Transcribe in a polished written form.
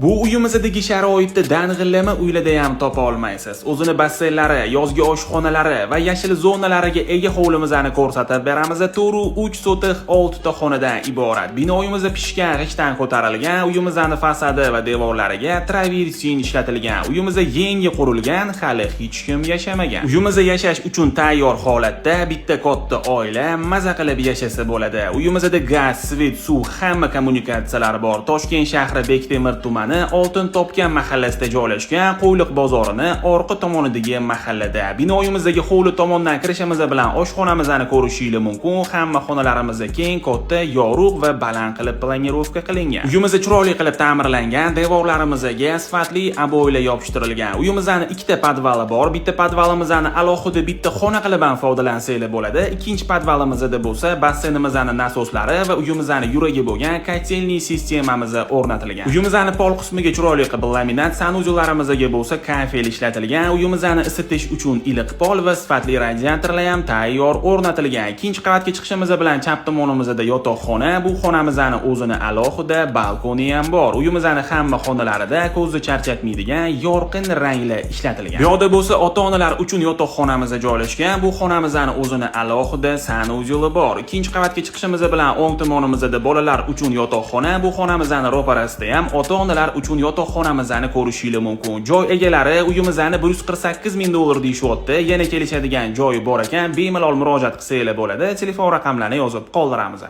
Bu uyimizdagi sharoitda dang'illama uylarda ham topa olmaysiz. O'zini basseynlari, yozgi oshxonalari va yashil zonalariga ega hovlimizni ko'rsatib beramiz. To'ru 3 sotix 6 ta xonadan iborat. Binoyimizda pishgan g'ishtdan ko'tarilgan, uyimizning fasadi va devorlariga traversin ishlatilgan. Uyimizda yangi qurilgan, hali hech kim yashamagan. Uyimizda yashash uchun tayyor holatda bitta katta oila maza qilib yashasa bo'ladi. Uyimizda gaz, svet, suv, hamma kommunikatsiyalar bor. Toshkent shahri Bektemir tumani Oltin Topgan mahallasida joylashgan Qo'yliq bozorini orqa tomonidagi mahallada. Binoyimizdagi hovli tomondan kirishimiz bilan oshxonamizni ko'rishingiz mumkin. Hamma xonalarimiz keng, katta, yorug' va baland qilib planirovka qilingan. Uyimiz chiroyli qilib ta'mirlangan, devorlarimizga sifatli aboylar yopishtirilgan. Uyimizning ikkita podvali bor. Bitta podvalimizning alohida bitta xona qilib ham foydalansanglar bo'ladi. Ikkinchi podvalimizda bo'lsa basseynimizning nasoslari va uyimizning yuragi bo'lgan kotelniy sistemamiz o'rnatilgan. Uyimizning pol qismiga chiroyli qilib laminat, sanuzellarimizga bo'lsa kafel ishlatilgan. Uyimizni isitish uchun iliq pol va sifatli radiatorlar ham tayyor o'rnatilgan. Ikkinchi qavatga chiqishimiz bilan chap tomonimizda yotoqxona, bu xonamizning o'zini alohida balkoni ham bor. Uyimizning hamma xonalarida ko'zni charchatmaydigan yorqin ranglar ishlatilgan. Bu yoqda bo'lsa ota-onalar uchun yotoqxonamiz joylashgan. Bu xonamizning o'zini alohida sanuzeli bor. Ikkinchi qavatga chiqishimiz bilan o'ng tomonimizda bolalar uchun yotoqxona, bu xonamizning ro'parasida ham ota-onalar uchun yotoqxonamizni ko'rishingiz mumkin. Joy egalari uyimizni 148 ming dollar deyishyapti. Yana kelishadigan joyi bor ekan, bemalol murojaat qilsanglar bo'ladi. Telefon raqamlarini yozib qoldiramiz.